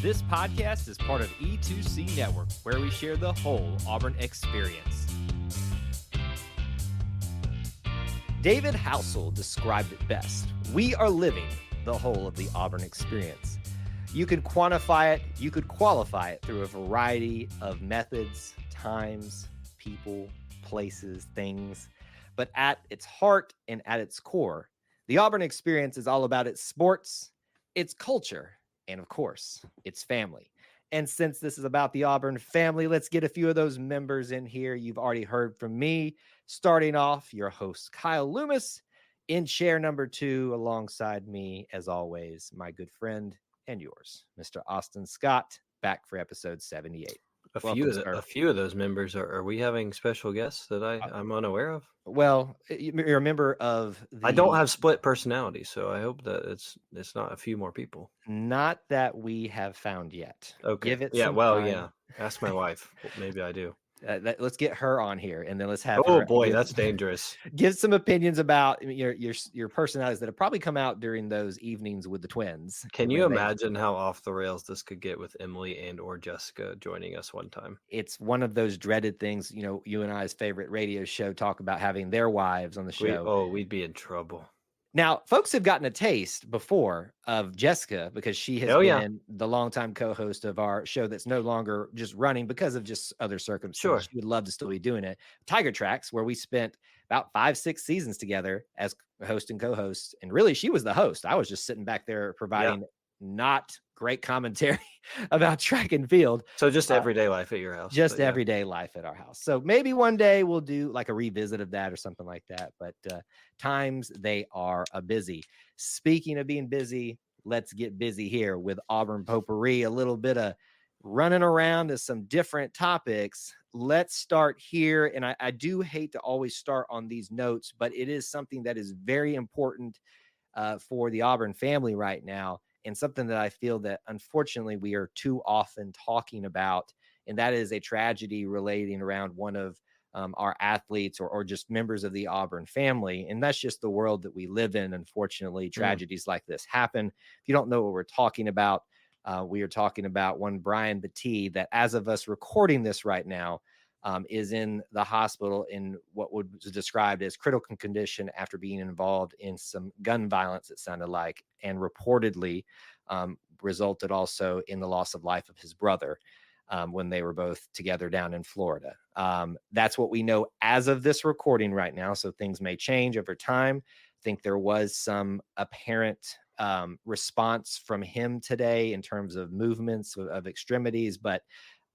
This podcast is part of E2C Network, where we share the whole Auburn experience. David Housel described it best. We are living the whole of the Auburn experience. You could quantify it, you could qualify it through a variety of methods, times, people, places, things. But at its heart and at its core, the Auburn experience is all about its sports, its culture, and of course, its family. And since this is about the Auburn family, let's get a few of those members in here. You've already heard from me. Starting off, your host, Kyle Loomis, in chair number 2, alongside me, as always, my good friend and yours, Mr. Austin Scott, back for episode 78. A few of those members are we having special guests that I'm unaware of? Well, you're a member of I don't have split personality, so I hope that it's not a few more people. Not that we have found yet. Okay. Give it some time. Yeah. Ask my wife. Well, maybe I do. Let's get her on here, and then let's have her. Oh boy, that's dangerous. Give some opinions about your personalities that have probably come out during those evenings with the twins. Can you imagine how off the rails this could get with Emily and or Jessica joining us one time? It's one of those dreaded things. You and I's favorite radio show talk about having their wives on the show. We'd be in trouble. Now, folks have gotten a taste before of Jessica because she has been the longtime co-host of our show that's no longer just running because of just other circumstances. Sure. She would love to still be doing it. Tiger Tracks, where we spent about 5-6 seasons together as host and co-host. And really, she was the host. I was just sitting back there providing not great commentary about track and field. So just everyday life at your house. Just everyday life at our house. So maybe one day we'll do like a revisit of that or something like that. But times they are busy. Speaking of being busy, let's get busy here with Auburn Potpourri. A little bit of running around to some different topics. Let's start here. And I do hate to always start on these notes, but it is something that is very important for the Auburn family right now. And something that I feel that unfortunately we are too often talking about, and that is a tragedy relating around one of our athletes or just members of the Auburn family. And that's just the world that we live in. Unfortunately, tragedies like this happen. If you don't know what we're talking about, we are talking about one Brian Battie that, as of us recording this right now, is in the hospital in what was described as critical condition after being involved in some gun violence, it sounded like, and reportedly resulted also in the loss of life of his brother when they were both together down in Florida. That's what we know as of this recording right now, so things may change over time. I think there was some apparent response from him today in terms of movements of extremities, but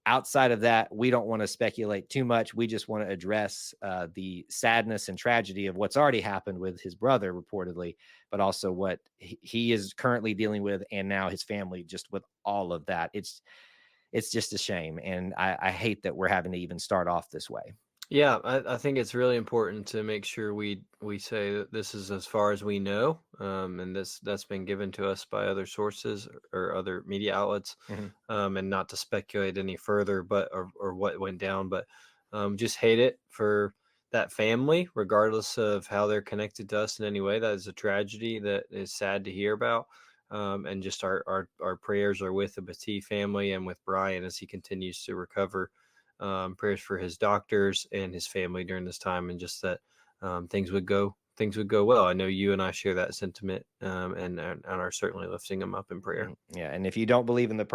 outside of that, we don't want to speculate too much. We just want to address the sadness and tragedy of what's already happened with his brother, reportedly, but also what he is currently dealing with, and now his family, just with all of that. It's just a shame, and I hate that we're having to even start off this way. Yeah, I think it's really important to make sure we say that this is as far as we know, and that's been given to us by other sources or other media outlets, and not to speculate any further, but or what went down, but just hate it for that family, regardless of how they're connected to us in any way. That is a tragedy that is sad to hear about, and just our prayers are with the Battie family and with Brian as he continues to recover. Prayers for his doctors and his family during this time, and just that things would go well. I know you and I share that sentiment, and are certainly lifting them up in prayer. Yeah, and if you don't believe in the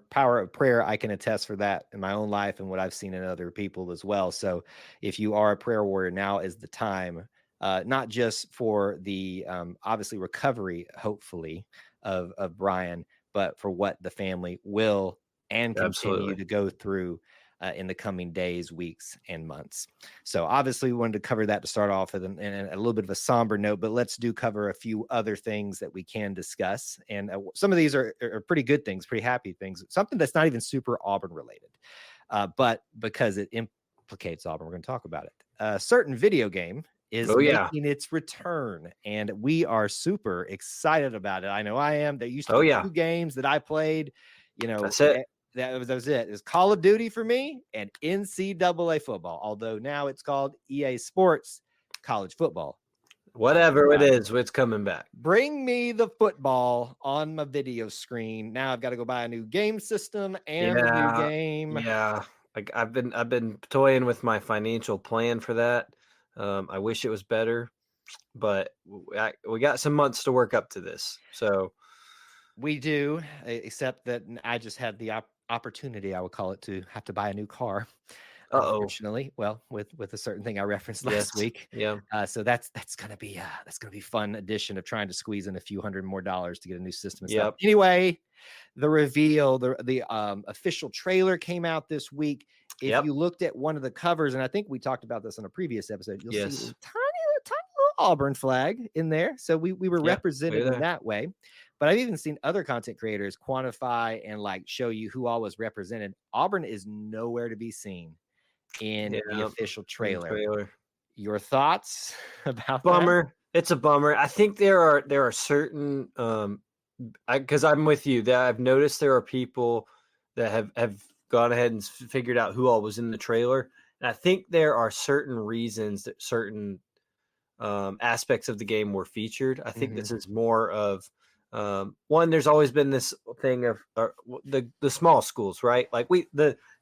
power of prayer, I can attest for that in my own life and what I've seen in other people as well. So if you are a prayer warrior, now is the time, not just for the obviously recovery, hopefully, of Brian, but for what the family will and continue to go through in the coming days, weeks, and months. So obviously we wanted to cover that to start off with, and a little bit of a somber note, but let's cover a few other things that we can discuss. And some of these are pretty good things, pretty happy things, something that's not even super Auburn related, but because it implicates Auburn, we're going to talk about it. A certain video game is making its return, and we are super excited about it. I know I am. There used to be 2 games that I played, that's it. That was it. It's Call of Duty for me and NCAA football, although now it's called EA Sports College Football. Whatever it is, it's coming back. Bring me the football on my video screen. Now I've got to go buy a new game system and the new game. Yeah. Like I've been toying with my financial plan for that. I wish it was better, but we got some months to work up to this. So we do, except that I just had the opportunity, I would call it, to have to buy a new car. Unfortunately, well, with a certain thing I referenced last week. Yeah. So that's gonna be fun addition of trying to squeeze in a few $100 more to get a new system and stuff. Anyway, the reveal, the official trailer came out this week. If you looked at one of the covers, and I think we talked about this on a previous episode, you'll see a tiny little Auburn flag in there. So we were represented in that way. But I've even seen other content creators quantify and like show you who all was represented. Auburn is nowhere to be seen in the official trailer. Your thoughts about bummer? That? It's a bummer. I think there are certain because I'm with you that I've noticed there are people that have gone ahead and figured out who all was in the trailer. And I think there are certain reasons that certain aspects of the game were featured. I think this is more of one. There's always been this thing of the small schools, right? Like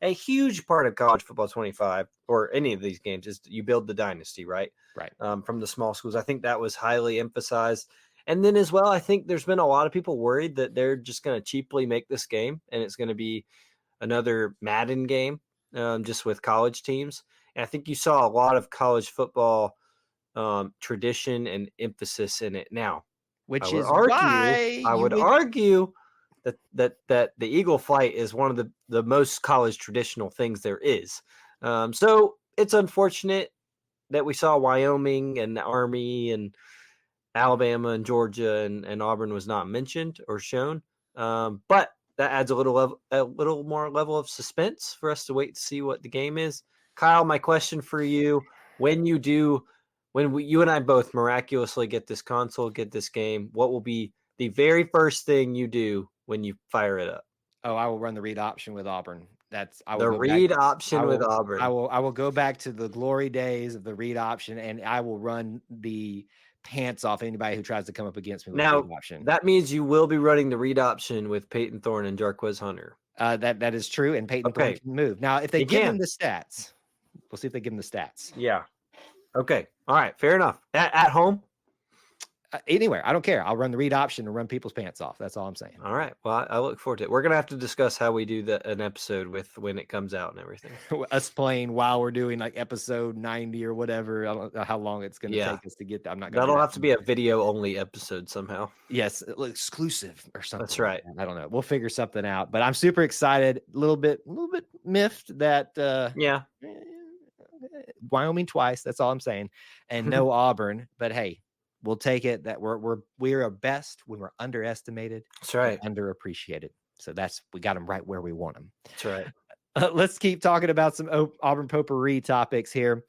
a huge part of college football 25 or any of these games is you build the dynasty, right? Right. From the small schools. I think that was highly emphasized. And then as well, I think there's been a lot of people worried that they're just going to cheaply make this game and it's going to be another Madden game, just with college teams. And I think you saw a lot of college football tradition and emphasis in it now. Which is why I would argue that the eagle flight is one of the most college traditional things there is. So it's unfortunate that we saw Wyoming and the Army and Alabama and Georgia and Auburn was not mentioned or shown. But that adds a little more level of suspense for us to wait to see what the game is. Kyle, my question for you: when you and I both miraculously get this console, get this game, what will be the very first thing you do when you fire it up? Oh, I will run the read option with Auburn. I will go back to the glory days of the read option, and I will run the pants off anybody who tries to come up against me with the read option. That means you will be running the read option with Peyton Thorne and Jarquez Hunter. That is true, and Peyton Thorne can move. Now, if they give him the stats, we'll see if they give him the stats. Yeah. Okay. All right. Fair enough. At home? Anywhere. I don't care. I'll run the read option and run people's pants off. That's all I'm saying. All right. Well, I look forward to it. We're going to have to discuss how we do an episode with when it comes out and everything. Us playing while we're doing like episode 90 or whatever. I don't know how long it's going to take us to get there. I'm not going to. That'll have to be a video only episode somehow. Yes. Exclusive or something. That's right. I don't know. We'll figure something out, but I'm super excited. A little bit miffed that, Wyoming twice. That's all I'm saying. And no Auburn, but hey, we'll take it that we're our best when we're underestimated. That's right. Underappreciated. So we got them right where we want them. That's right. Let's keep talking about some Auburn potpourri topics here.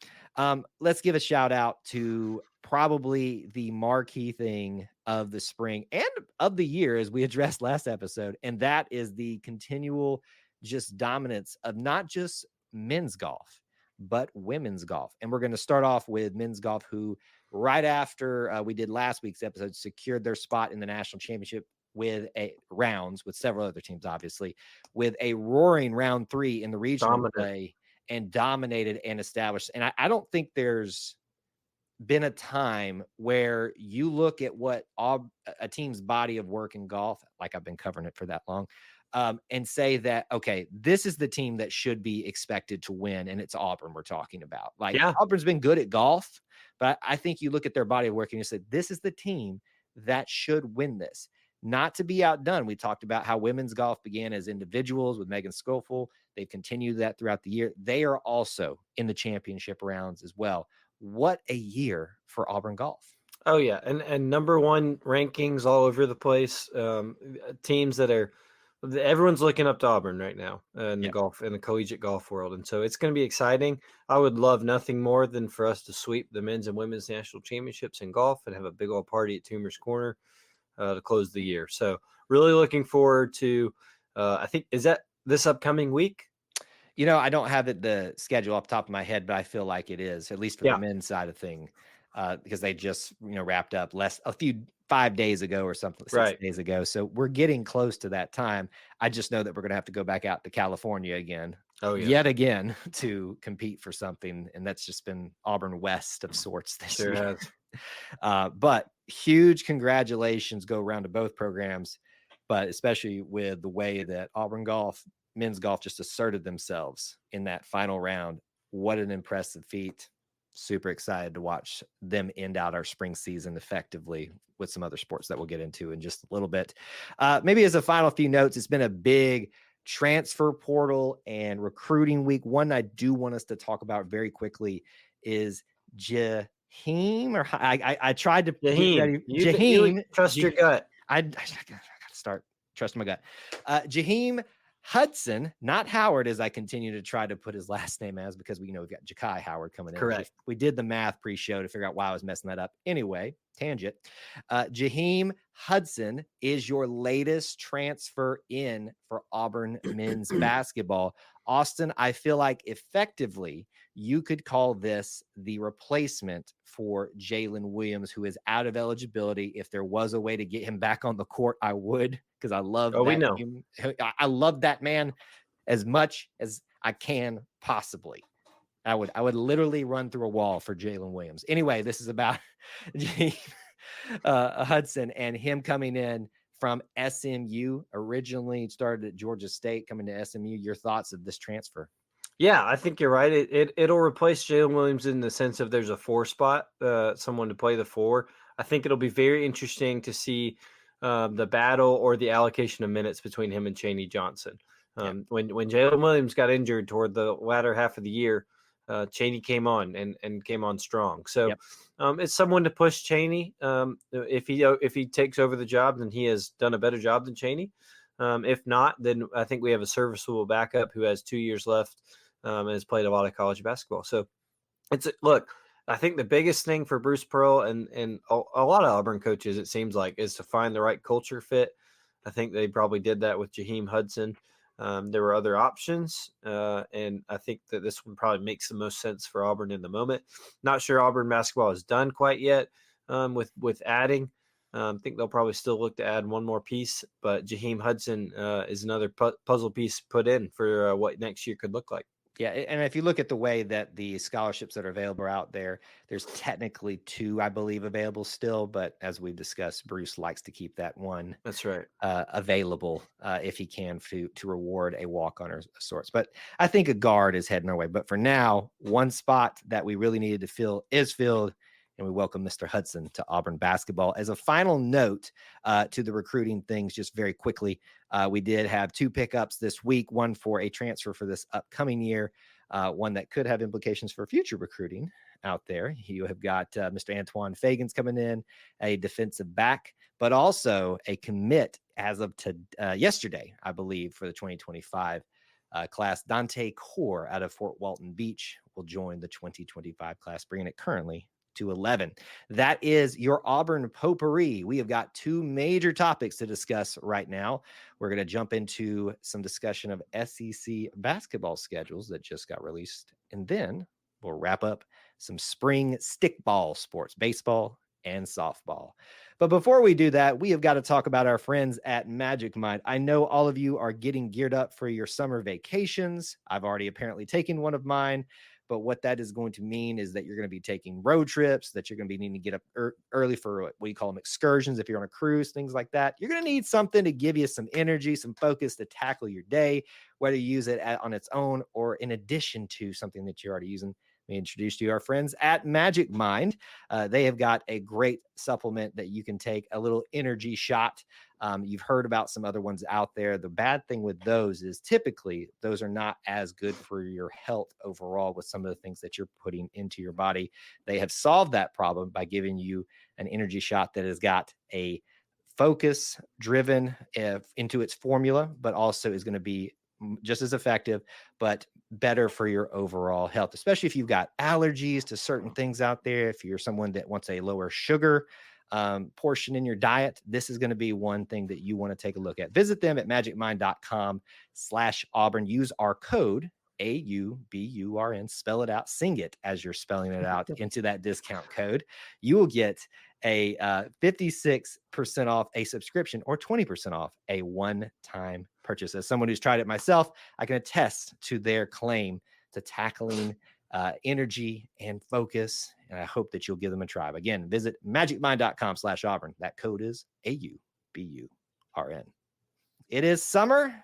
Let's give a shout out to probably the marquee thing of the spring and of the year, as we addressed last episode. And that is the continual just dominance of not just men's golf, but women's golf. And we're going to start off with men's golf, who right after we did last week's episode, secured their spot in the national championship with rounds with several other teams, obviously, with a roaring round 3 in the regional play, and dominated and established. And I don't think there's been a time where you look at what a team's body of work in golf, like I've been covering it for that long, and say that, okay, this is the team that should be expected to win, and it's Auburn we're talking about. Auburn's been good at golf, but I think you look at their body of work and you say, this is the team that should win this. Not to be outdone. We talked about how women's golf began as individuals with Megan Schofield. They've continued that throughout the year. They are also in the championship rounds as well. What a year for Auburn golf. Oh, yeah. And number one rankings all over the place. Teams that are – everyone's looking up to Auburn right now in the collegiate golf world. And so it's going to be exciting. I would love nothing more than for us to sweep the men's and women's national championships in golf and have a big old party at Toomer's Corner to close the year. So really looking forward to I think, is that this upcoming week? I don't have the schedule off the top of my head, but I feel like it is, at least for the men's side of thing. because they just wrapped up 5 days ago or something, 6 Right. days ago. So we're getting close to that time. I just know that we're going to have to go back out to California again, Oh, yeah. yet again, to compete for something, and that's just been Auburn West of sorts this Sure year. has. But huge congratulations go around to both programs, but especially with the way that men's golf just asserted themselves in that final round. What an impressive feat. Super excited to watch them end out our spring season effectively with some other sports that we'll get into in just a little bit. Maybe as a final few notes, it's been a big transfer portal and recruiting week. One I do want us to talk about very quickly is Jaheim, or I tried to get Jaheim, ready. you trust your gut. I gotta start trusting my gut. Jaheim Hudson, not Howard, as I continue to try to put his last name as, because we've got Ja'Kai Howard coming in. Correct. We did the math pre-show to figure out why I was messing that up. Anyway, tangent. Jaheim Hudson is your latest transfer in for Auburn men's basketball. Austin, I feel like effectively you could call this the replacement for Jalen Williams, who is out of eligibility. If there was a way to get him back on the court, I would, because I love that. We know. I love that man as much as I can possibly. I would literally run through a wall for Jalen Williams. Anyway, this is about Hudson and him coming in from SMU. Originally started at Georgia State, coming to SMU. Your thoughts of this transfer? Yeah, I think you're right. It'll replace Jalen Williams in the sense of there's a 4 spot, someone to play the 4. I think it'll be very interesting to see the battle or the allocation of minutes between him and Chaney Johnson. When Jalen Williams got injured toward the latter half of the year, Chaney came on and came on strong. So it's someone to push Chaney. If he takes over the job, then he has done a better job than Chaney. If not, then I think we have a serviceable backup who has 2 years left and has played a lot of college basketball. So look, I think the biggest thing for Bruce Pearl and a lot of Auburn coaches, it seems like, is to find the right culture fit. I think they probably did that with Jaheim Hudson. There were other options, and I think that this one probably makes the most sense for Auburn in the moment. Not sure Auburn basketball is done quite yet with adding. I think they'll probably still look to add one more piece, but Jaheim Hudson is another puzzle piece put in for what next year could look like. Yeah, and if you look at the way that the scholarships that are available out there, there's technically 2, I believe, available still. But as we've discussed, Bruce likes to keep that one That's right available if he can to reward a walk-on of sorts. But I think a guard is heading our way. But for now, one spot that we really needed to fill is filled, and we welcome Mr. Hudson to Auburn basketball. As a final note to the recruiting things, just very quickly, we did have 2 pickups this week, one for a transfer for this upcoming year, one that could have implications for future recruiting out there. You have got Mr. Antoine Fagans coming in, a defensive back, but also a commit as of yesterday, I believe, for the 2025 class. Dante Core out of Fort Walton Beach will join the 2025 class, bringing it currently to 11. That is your Auburn potpourri. We have got 2 major topics to discuss right now. We're going to jump into some discussion of SEC basketball schedules that just got released, and then we'll wrap up some spring stickball sports, baseball and softball. But before we do that, we have got to talk about our friends at Magic Mind. I know all of you are getting geared up for your summer vacations. I've already apparently taken one of mine. But what that is going to mean is that you're going to be taking road trips, that you're going to be needing to get up early for what you call them excursions. If you're on a cruise, things like that, you're going to need something to give you some energy, some focus to tackle your day, whether you use it on its own or in addition to something that you're already using. Let me introduce you to our friends at Magic Mind. They have got a great supplement that you can take, a little energy shot. You've heard about some other ones out there. The bad thing with those is typically those are not as good for your health overall with some of the things that you're putting into your body. They have solved that problem by giving you an energy shot that has got a focus driven into its formula, but also is going to be just as effective, but better for your overall health, especially if you've got allergies to certain things out there. If you're someone that wants a lower sugar portion in your diet, this is going to be one thing that you want to take a look at. Visit them at magicmind.com/Auburn. Use our code AUBURN. Spell it out, sing it as you're spelling it out into that discount code. You will get a 56% off a subscription or 20% off a one-time purchase. As someone who's tried it myself, I can attest to their claim to tackling energy and focus. And I hope that you'll give them a try. Again, visit magicmind.com/Auburn. That code is AUBURN. It is summer.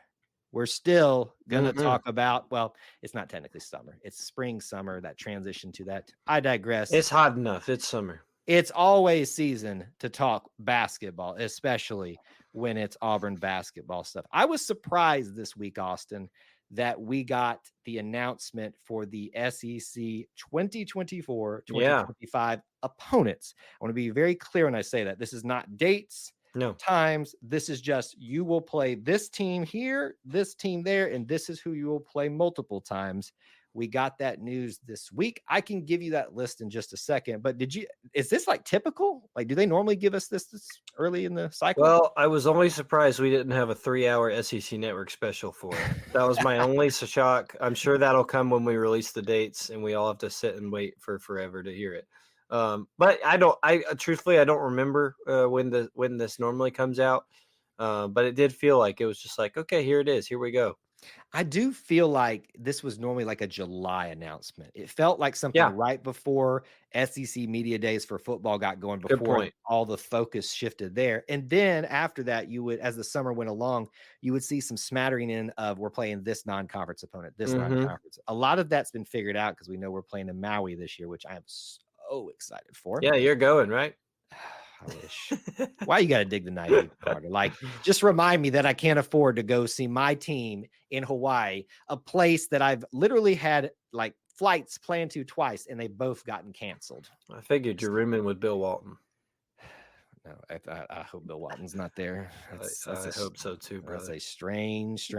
We're still going to talk about, well, it's not technically summer. It's spring, summer, that transition to that. I digress. It's hot enough. It's summer. It's always season to talk basketball, especially when it's Auburn basketball stuff. I was surprised this week, Austin, that we got the announcement for the SEC 2024-2025 opponents. I want to be very clear when I say that. This is not dates, no times. This is just you will play this team here, this team there, and this is who you will play multiple times. We got that news this week. I can give you that list in just a second, but is this like typical? Like, do they normally give us this early in the cycle? Well, I was only surprised we didn't have a 3-hour SEC Network special for it. That was my only shock. I'm sure that'll come when we release the dates and we all have to sit and wait for forever to hear it. But truthfully, I don't remember when this normally comes out. But it did feel like it was just like, okay, here it is. Here we go. I do feel like this was normally like a July announcement. It felt like something right before SEC Media Days for football got going, before all the focus shifted there. And then after that, you would, as the summer went along, you would see some smattering in of we're playing this non-conference opponent, this non-conference. A lot of that's been figured out because we know we're playing in Maui this year, which I am so excited for. Yeah, you're going, right? I wish. Why you got to dig the naive part? Like, just remind me that I can't afford to go see my team in Hawaii, a place that I've literally had like flights planned to twice, and they've both gotten canceled. I figured you're rooming with Bill Walton. No, I hope Bill Walton's not there. I hope so too, brother. That's a strange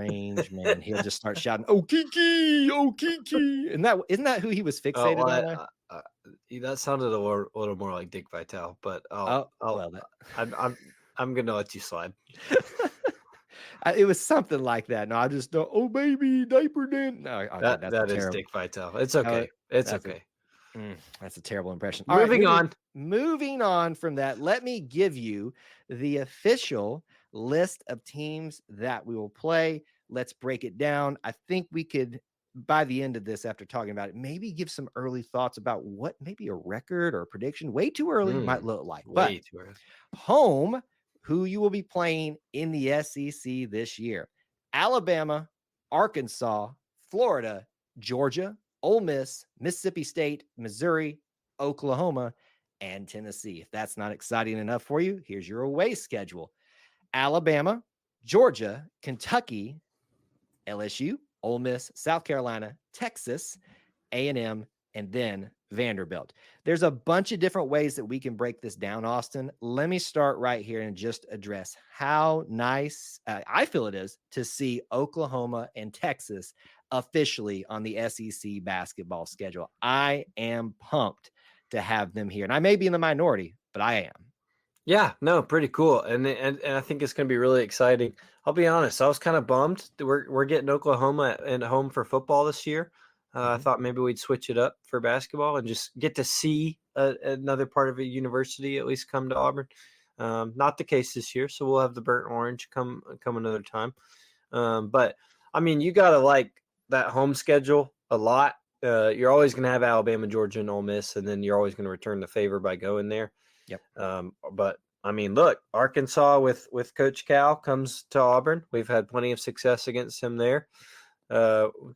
man. He'll just start shouting, "Oh Kiki, oh Kiki!" And isn't that who he was fixated on? That sounded a little more like Dick Vitale, but I'm gonna let you slide. It was something like that. No, I just don't. Oh baby, diaper dent. No, that is Dick Vitale. It's okay. It's okay. That's a terrible impression. Moving on from that, let me give you the official list of teams that we will play. Let's break it down. I think we could, by the end of this, after talking about it, maybe give some early thoughts about what maybe a record or a prediction way too early might look like. Way too early. Home, who you will be playing in the SEC this year: Alabama, Arkansas, Florida, Georgia, Ole Miss, Mississippi State, Missouri, Oklahoma, and Tennessee. If that's not exciting enough for you, here's your away schedule: Alabama, Georgia, Kentucky, LSU, Ole Miss, South Carolina, Texas, A&M, and then Vanderbilt. There's a bunch of different ways that we can break this down, Austin. Let me start right here and just address how nice I feel it is to see Oklahoma and Texas officially on the SEC basketball schedule. I am pumped to have them here. And I may be in the minority, but I am. Yeah, no, pretty cool. And I think it's going to be really exciting. I'll be honest, I was kind of bummed that we're getting Oklahoma at home for football this year. I thought maybe we'd switch it up for basketball and just get to see another part of a university at least come to Auburn. Not the case this year, so we'll have the burnt orange come another time. But, I mean, you got to like that home schedule a lot. You're always going to have Alabama, Georgia, and Ole Miss, and then you're always going to return the favor by going there. Yep. But, I mean, look, Arkansas with Coach Cal comes to Auburn. We've had plenty of success against him there.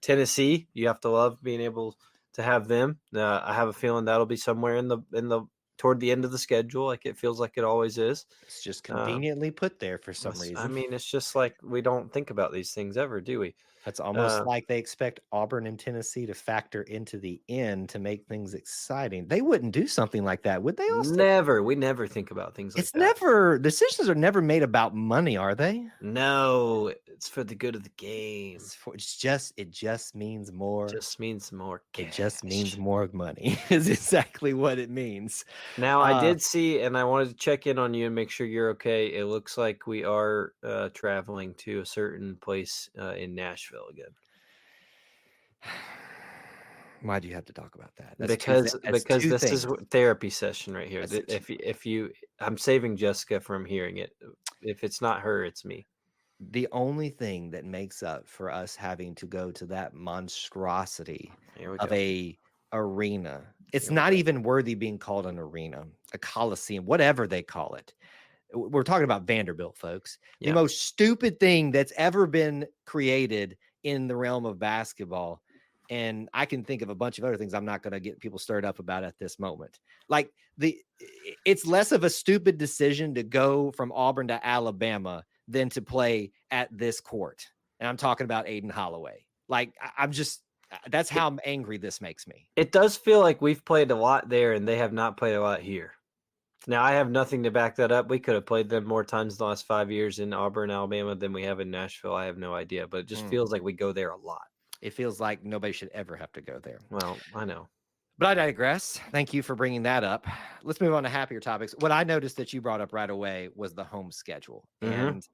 Tennessee, you have to love being able to have them. I have a feeling that'll be somewhere in the toward the end of the schedule, like it feels like it always is. It's just conveniently put there for some reason. I mean, it's just like we don't think about these things ever, do we? That's almost like they expect Auburn and Tennessee to factor into the end to make things exciting. They wouldn't do something like that, would they, Austin? Never. We never think about things like that. Decisions are never made about money, are they? No, it's for the good of the game. It just means more. It just means more cash. It just means more money is exactly what it means. Now, I did see, and I wanted to check in on you and make sure you're okay. It looks like we are traveling to a certain place in Nashville again. Why do you have to talk about that? That's that's Because two this is things. therapy session right here. That's two. If you, I'm saving Jessica from hearing it. If it's not her, it's me. The only thing that makes up for us having to go to that monstrosity Here we of go. a arena, it's Here we not go. even worthy being called an arena, a coliseum, whatever they call it. We're talking about Vanderbilt, folks. The Yeah. most stupid thing that's ever been created in the realm of basketball. And I can think of a bunch of other things I'm not going to get people stirred up about at this moment. Like it's less of a stupid decision to go from Auburn to Alabama than to play at this court. And I'm talking about Aiden Holloway. Like I'm just that's It, how angry this makes me. it does feel like we've played a lot there and they have not played a lot here. Now, I have nothing to back that up. We could have played them more times in the last 5 years in Auburn, Alabama than we have in Nashville. I have no idea, but it just feels like we go there a lot. It feels like nobody should ever have to go there. Well, I know. But I digress. Thank you for bringing that up. Let's move on to happier topics. What I noticed that you brought up right away was the home schedule. And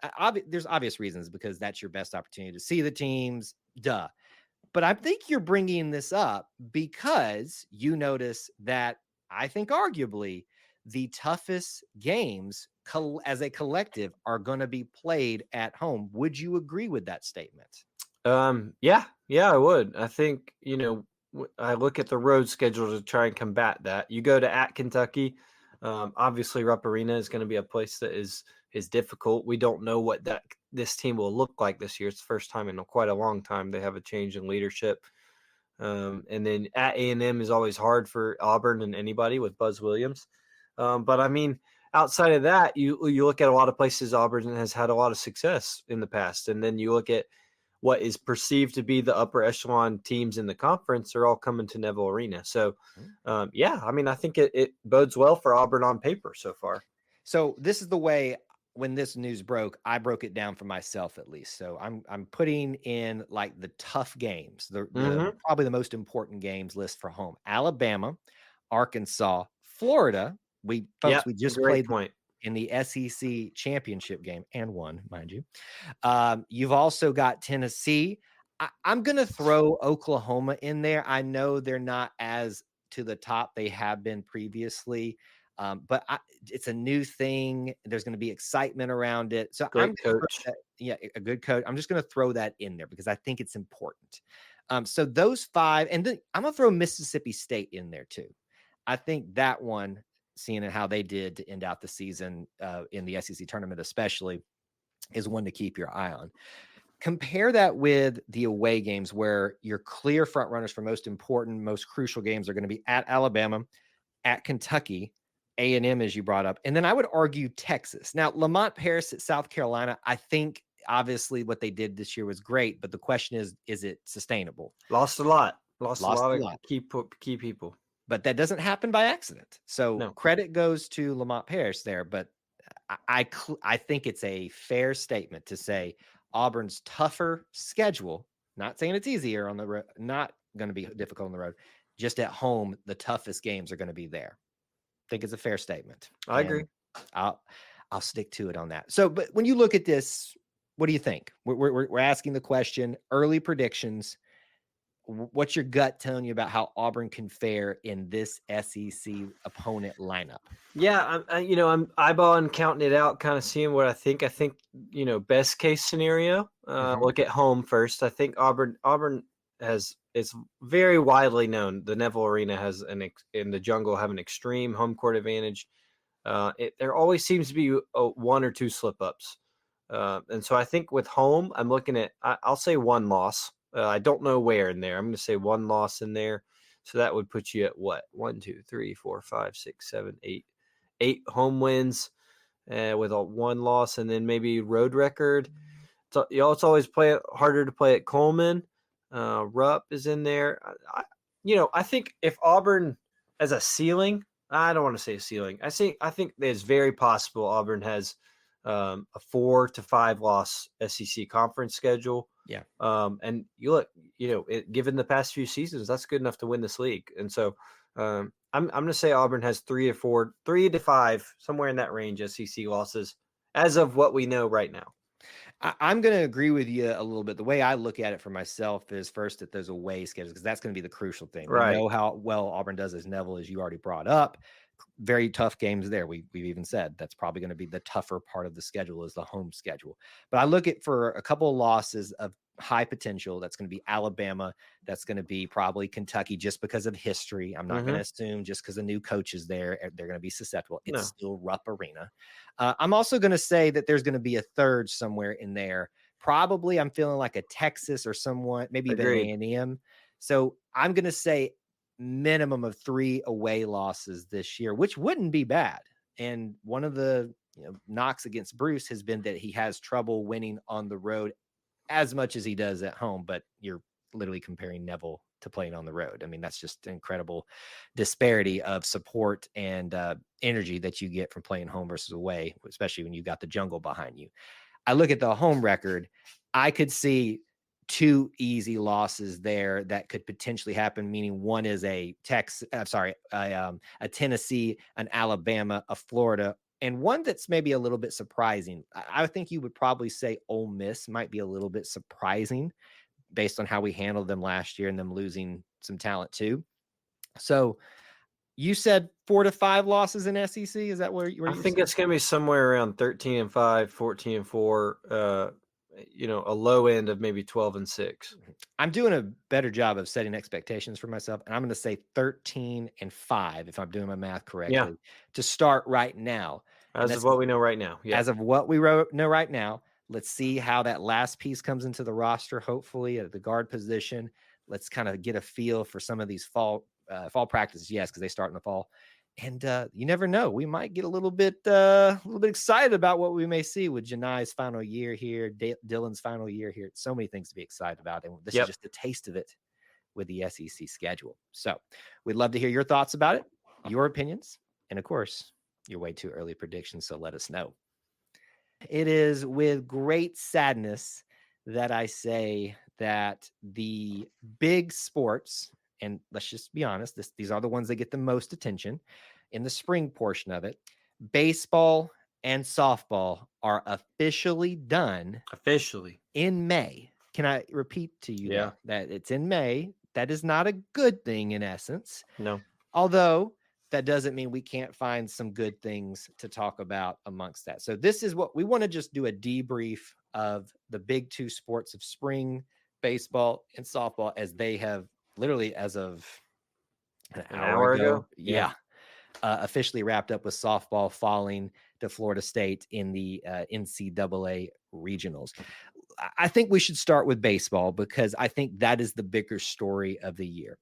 there's obvious reasons because that's your best opportunity to see the teams. Duh. But I think you're bringing this up because you notice that I think arguably the toughest games as a collective are going to be played at home. Would you agree with that statement? Yeah, I would. I think, I look at the road schedule to try and combat that. You go to at Kentucky. Obviously, Rupp Arena is going to be a place that is difficult. We don't know what this team will look like this year. It's the first time in quite a long time they have a change in leadership. And then at A&M is always hard for Auburn and anybody with Buzz Williams. But I mean, outside of that, you look at a lot of places Auburn has had a lot of success in the past, and then you look at what is perceived to be the upper echelon teams in the conference are all coming to Neville Arena. So, yeah, I mean, I think it bodes well for Auburn on paper so far. So this is the way when this news broke, I broke it down for myself at least. So I'm putting in like the tough games, the probably the most important games list for home. Alabama, Arkansas, Florida. We just played in the SEC championship game and won, mind you. You've also got Tennessee. I'm going to throw Oklahoma in there. I know they're not as to the top they have been previously, but it's a new thing. There's going to be excitement around it. So Great coach. A good coach. I'm just going to throw that in there because I think it's important. So those five, and then I'm going to throw Mississippi State in there too. I think that one, seeing how they did to end out the season in the SEC tournament especially, is one to keep your eye on. Compare that with the away games where your clear front runners for most important, most crucial games are going to be at Alabama, at Kentucky, A&M, as you brought up. And then I would argue Texas. Now, Lamont Paris at South Carolina, I think obviously what they did this year was great, but the question is it sustainable? Lost a lot. Lost a lot of key people. But that doesn't happen by accident. So credit goes to Lamont Paris there, but I think it's a fair statement to say Auburn's tougher schedule, not saying it's easier on the road, not going to be difficult on the road, just at home, the toughest games are going to be there. I think it's a fair statement. I agree. I'll stick to it on that. So, but when you look at this, what do you think? We're asking the question, early predictions. What's your gut telling you about how Auburn can fare in this SEC opponent lineup? Yeah, I'm eyeballing, counting it out, kind of seeing what I think. I think, best case scenario, look at home first. I think Auburn it's very widely known. The Neville Arena has in the jungle have an extreme home court advantage. There always seems to be one or two slip ups. And so I think with home, I'm looking at, I'll say one loss. I don't know where in there. I'm going to say one loss in there. So that would put you at what? 1, 2, 3, 4, 5, 6, 7, 8. 8 home wins with one loss, and then maybe road record. It's always harder to play at Coleman. Rupp is in there. I think if Auburn has a ceiling, I don't want to say a ceiling. I think it's very possible Auburn has a 4 to 5 loss SEC conference schedule. Yeah. And you look, given the past few seasons, that's good enough to win this league. And so I'm going to say Auburn has 3 to 5, somewhere in that range, SEC losses as of what we know right now. I'm going to agree with you a little bit. The way I look at it for myself is first that there's away schedules, because that's going to be the crucial thing. We Right. know how well Auburn does as Neville, as you already brought up. Very tough games there. We've even said that's probably going to be the tougher part of the schedule is the home schedule. But I look at for a couple of losses of high potential. That's going to be Alabama. That's going to be probably Kentucky just because of history. I'm not going to assume just because a new coach is there, they're going to be susceptible. It's No. still Rupp Arena. I'm also going to say that there's going to be a third somewhere in there. Probably I'm feeling like a Texas or someone, maybe even Agreed. A&M. So I'm going to say minimum of 3 away losses this year, which wouldn't be bad. And one of the knocks against Bruce has been that he has trouble winning on the road as much as he does at home, but you're literally comparing Neville to playing on the road. I mean, that's just an incredible disparity of support and energy that you get from playing home versus away, especially when you've got the jungle behind you. I look at the home record, I could see 2 easy losses there that could potentially happen, meaning one is a Tennessee, an Alabama, a Florida, and one that's maybe a little bit surprising. I think you would probably say Ole Miss might be a little bit surprising based on how we handled them last year and them losing some talent too. So you said 4 to 5 losses in SEC. Is that where I you're think saying? it's going to be somewhere around 13-5, 14-4, a low end of maybe 12-6. I'm doing a better job of setting expectations for myself, and I'm going to say 13-5 if I'm doing my math correctly to start right now. As of what we know right now. Yeah. As of what we know right now, let's see how that last piece comes into the roster, hopefully at the guard position. Let's kind of get a feel for some of these fall practices, yes, because they start in the fall. And you never know. We might get a little bit excited about what we may see with Janai's final year here, Dylan's final year here. So many things to be excited about. And this is just a taste of it with the SEC schedule. So we'd love to hear your thoughts about it, your opinions, and of course, your way too early predictions. So let us know. It is with great sadness that I say that the big sports, and let's just be honest, these are the ones that get the most attention in the spring portion of it. Baseball and softball are officially done. Officially. In May. Can I repeat to you that it's in May? That is not a good thing in essence. No. Although that doesn't mean we can't find some good things to talk about amongst that. So this is what we want to just do, a debrief of the big 2 sports of spring, baseball and softball, as they have literally as of an hour ago. Officially wrapped up with softball falling to Florida State in the NCAA regionals. I think we should start with baseball because I think that is the bigger story of the year.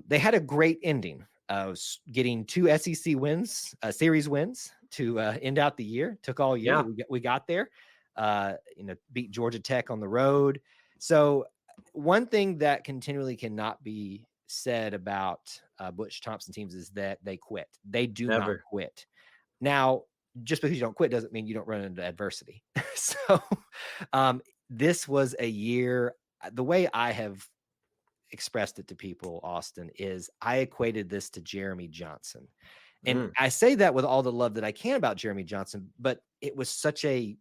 They had a great ending of getting 2 SEC wins, series wins to end out the year. Took all year. We got there. Beat Georgia Tech on the road. So one thing that continually cannot be said about Butch Thompson teams is that they quit. They do not quit. Now, just because you don't quit doesn't mean you don't run into adversity. So this was a year, the way I have expressed it to people, Austin, is I equated this to Jeremy Johnson. And I say that with all the love that I can about Jeremy Johnson, but it was such a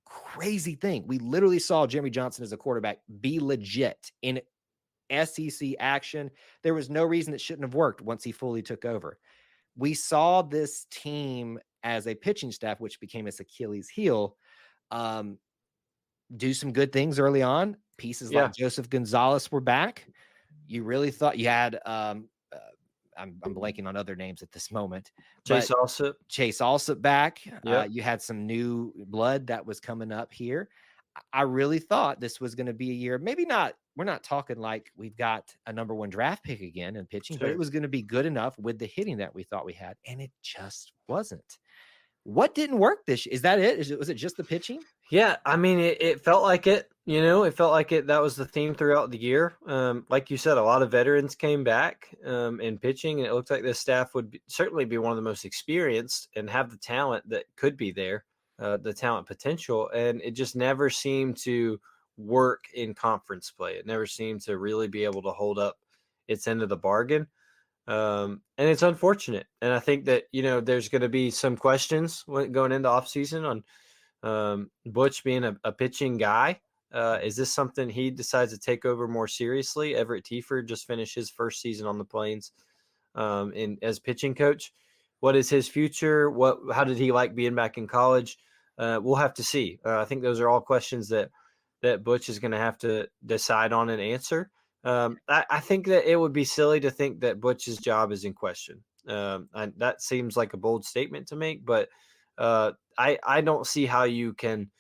crazy thing. We literally saw Jeremy Johnson as a quarterback be legit in SEC action. There was no reason it shouldn't have worked once he fully took over. We saw this team as a pitching staff, which became its Achilles heel, do some good things early on. Pieces like Joseph Gonzalez were back. You really thought you had I'm blanking on other names at this moment. Chase Allsup back. You had some new blood that was coming up here. I really thought this was going to be a year. Maybe not. We're not talking like we've got a number 1 draft pick again in pitching, but it was going to be good enough with the hitting that we thought we had, and it just wasn't. What didn't work this year? Is that it? Was it just the pitching? Yeah, I mean, it felt like it. It felt like it. That was the theme throughout the year. Like you said, a lot of veterans came back in pitching, and it looked like this staff would certainly be one of the most experienced and have the talent that could be there, the talent potential. And it just never seemed to work in conference play. It never seemed to really be able to hold up its end of the bargain. And it's unfortunate. And I think that, there's going to be some questions going into off season on Butch being a pitching guy, is this something he decides to take over more seriously? Everett Tieford just finished his first season on the Plains as pitching coach. What is his future? How did he like being back in college? We'll have to see. I think those are all questions that Butch is going to have to decide on and answer. I think that it would be silly to think that Butch's job is in question. That seems like a bold statement to make, but I don't see how you can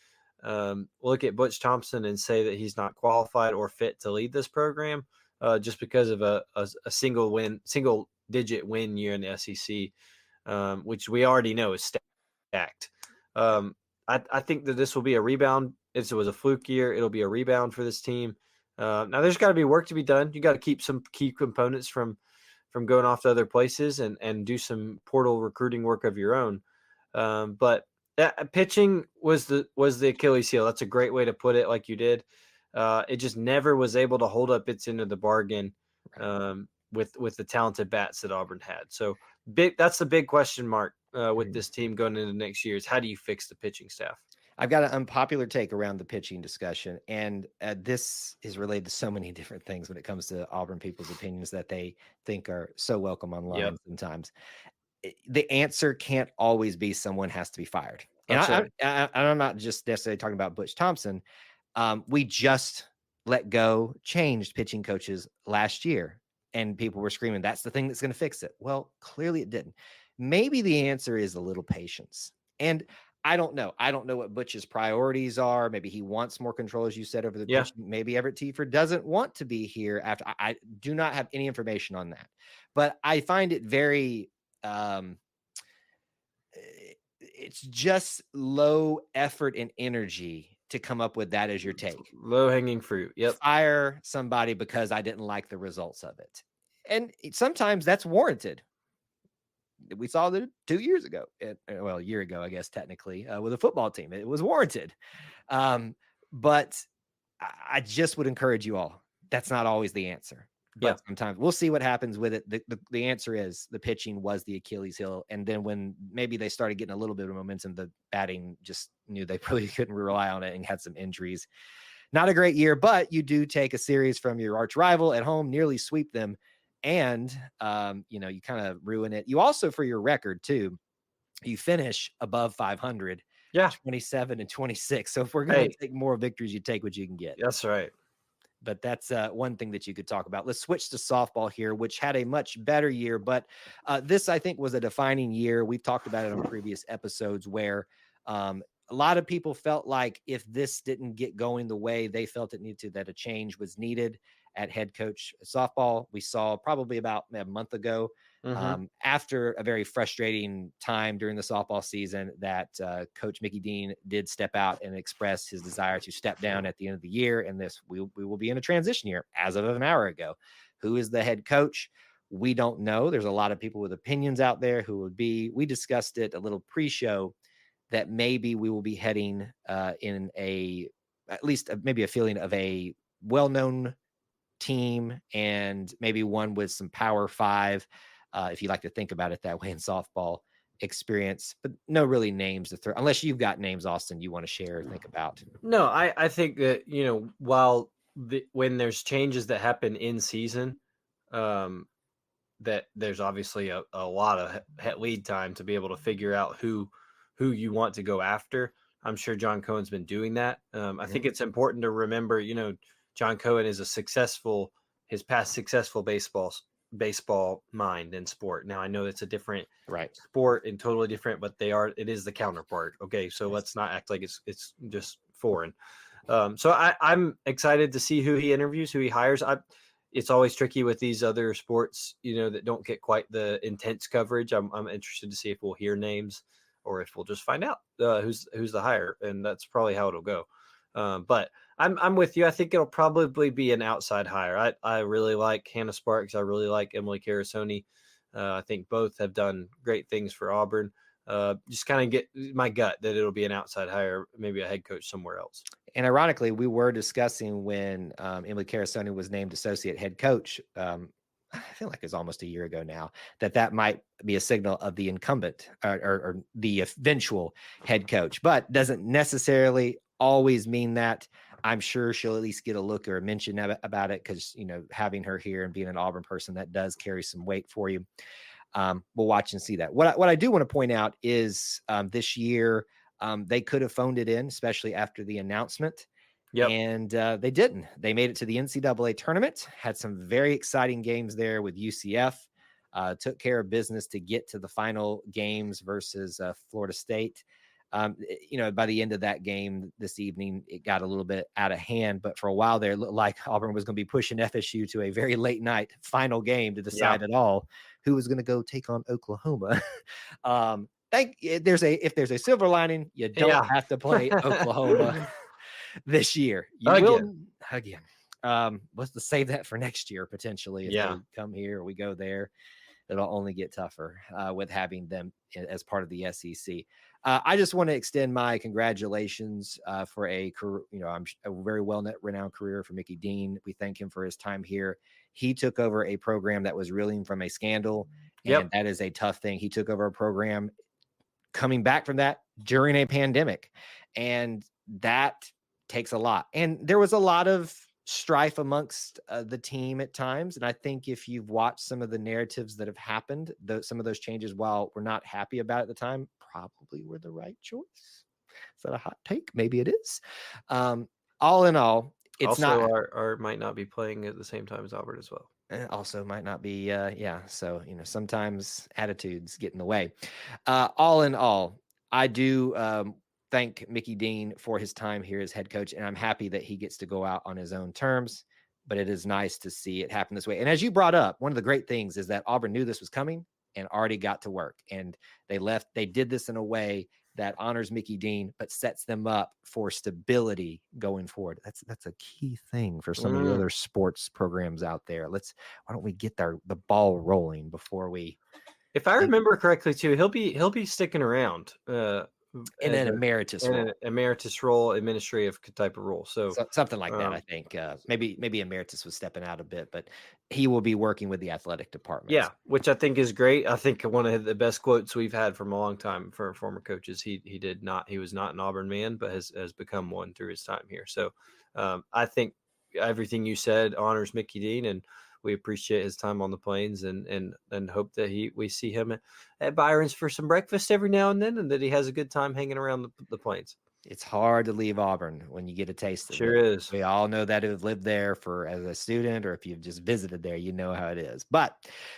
look at Butch Thompson and say that he's not qualified or fit to lead this program just because of a single digit win year in the SEC, which we already know is stacked. I think that this will be a rebound. If it was a fluke year, it'll be a rebound for this team. Now there's got to be work to be done. You got to keep some key components from going off to other places and do some portal recruiting work of your own. But pitching was the Achilles heel. That's a great way to put it, like you did. It just never was able to hold up its end of the bargain with the talented bats that Auburn had. So that's the big question mark with this team going into next year is how do you fix the pitching staff? I've got an unpopular take around the pitching discussion, and this is related to so many different things when it comes to Auburn people's opinions that they think are so welcome online sometimes. The answer can't always be someone has to be fired. And I'm not just necessarily talking about Butch Thompson. We just changed pitching coaches last year, and people were screaming, that's the thing that's going to fix it. Well, clearly it didn't. Maybe the answer is a little patience. And I don't know. I don't know what Butch's priorities are. Maybe he wants more control, as you said, over the pitch. Maybe Everett Tieford doesn't want to be here after. I do not have any information on that. But I find it very it's just low effort and energy to come up with that as your take. Low hanging fruit. Yep. Fire somebody because I didn't like the results of it. And sometimes that's warranted. We saw that 2 years ago, a year ago, I guess, technically, with a football team. It was warranted. But I just would encourage you all. That's not always the answer. But sometimes we'll see what happens with it. The answer is the pitching was the Achilles heel. And then when maybe they started getting a little bit of momentum, the batting just knew they probably couldn't rely on it and had some injuries. Not a great year, but you do take a series from your arch rival at home, nearly sweep them. And, you kind of ruin it. You also, for your record too, you finish above 500, 27 and 26. So if we're going to take more victories, you take what you can get. That's right. But that's one thing that you could talk about. Let's switch to softball here, which had a much better year. But this, I think, was a defining year. We've talked about it on previous episodes where a lot of people felt like if this didn't get going the way they felt it needed to, that a change was needed at head coach softball. We saw probably about a month ago, after a very frustrating time during the softball season, that Coach Mickey Dean did step out and express his desire to step down at the end of the year. And we will be in a transition year as of an hour ago. Who is the head coach? We don't know. There's a lot of people with opinions out there who would be. We discussed it a little pre-show that maybe we will be heading in at least maybe a feeling of a well-known team and maybe one with some Power 5, if you like to think about it that way in softball experience, but no really names to throw, unless you've got names, Austin, you want to share or think about. No, I think that, while when there's changes that happen in season, that there's obviously a lot of lead time to be able to figure out who you want to go after. I'm sure John Cohen's been doing that. I think it's important to remember, John Cohen is his past successful baseball mind and sport. Now I know it's a different sport and totally different, but it is the counterpart. Okay. So let's not act like it's just foreign. So I'm excited to see who he interviews, who he hires. It's always tricky with these other sports, that don't get quite the intense coverage. I'm interested to see if we'll hear names or if we'll just find out who's the hire, and that's probably how it'll go. But I'm with you. I think it'll probably be an outside hire. I really like Hannah Sparks. I really like Emily Carasoni. I think both have done great things for Auburn. Just kind of get my gut that it'll be an outside hire, maybe a head coach somewhere else. And ironically, we were discussing when Emily Carasoni was named associate head coach I feel like it's almost a year ago now, that might be a signal of the incumbent or the eventual head coach, but doesn't necessarily always mean that. I'm sure she'll at least get a look or a mention about it because, having her here and being an Auburn person, that does carry some weight for you. We'll watch and see that. What I do want to point out is this year they could have phoned it in, especially after the announcement. Yep. And they didn't. They made it to the NCAA tournament, had some very exciting games there with UCF, took care of business to get to the final games versus Florida State. By the end of that game this evening, it got a little bit out of hand, but for a while there, it looked like Auburn was going to be pushing FSU to a very late night final game to decide at all who was going to go take on Oklahoma. If there's a silver lining, you don't have to play Oklahoma this year. You will again. Let's save that for next year potentially. If they come here or we go there, it'll only get tougher with having them as part of the SEC. I just want to extend my congratulations for a career, I'm a very renowned career for Mickey Dean. We thank him for his time here. He took over a program that was reeling from a scandal, and that is a tough thing. He took over a program coming back from that during a pandemic, and that takes a lot. And there was a lot of strife amongst the team at times. And I think if you've watched some of the narratives that have happened, some of those changes, while we're not happy about it at the time, probably were the right choice. Is that a hot take? Maybe it is. All in all, it's also not. Our might not be playing at the same time as Auburn as well. Also might not be. So, sometimes attitudes get in the way. All in all, I do thank Mickey Dean for his time here as head coach, and I'm happy that he gets to go out on his own terms, but it is nice to see it happen this way. And as you brought up, one of the great things is that Auburn knew this was coming and already got to work, and they did this in a way that honors Mickey Dean, but sets them up for stability going forward. That's a key thing for some of the other sports programs out there. Why don't we get the ball rolling before we, if I remember correctly too, he'll be sticking around. In an emeritus role, administrative type of role. So something like that. I think maybe emeritus was stepping out a bit, but he will be working with the athletic department. Yeah, which I think is great. I think one of the best quotes we've had from a long time for former coaches. He was not an Auburn man, but has become one through his time here. So I think everything you said honors Mickey Dean, and we appreciate his time on the Plains, and hope that we see him at Byron's for some breakfast every now and then, and that he has a good time hanging around the Plains. It's hard to leave Auburn when you get a taste of it. Sure is. We all know that, who've lived there as a student, or if you've just visited there, you know how it is. But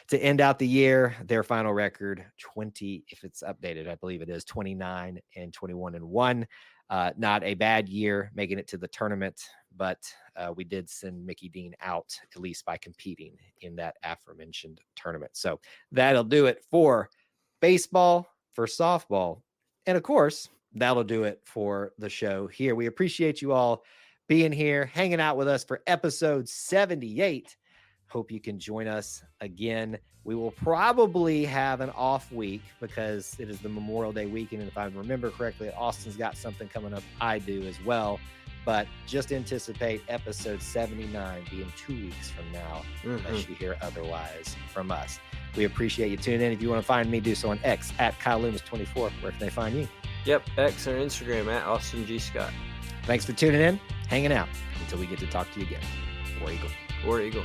to end out the year, their final record, 20, if it's updated, I believe it is 29-21-1. Not a bad year making it to the tournament, but we did send Mickey Dean out, at least by competing in that aforementioned tournament. So that'll do it for baseball, for softball, and of course, that'll do it for the show here. We appreciate you all being here, hanging out with us for episode 78. Hope you can join us again. We will probably have an off week because it is the Memorial Day weekend. And if I remember correctly, Austin's got something coming up. I do as well. But just anticipate episode 79 being 2 weeks from now, unless you hear otherwise from us. We appreciate you tuning in. If you want to find me, do so on X at Kyle Loomis 24. Where can they find you? Yep, X or Instagram at Austin G. Scott. Thanks for tuning in, hanging out until we get to talk to you again. War Eagle. War Eagle.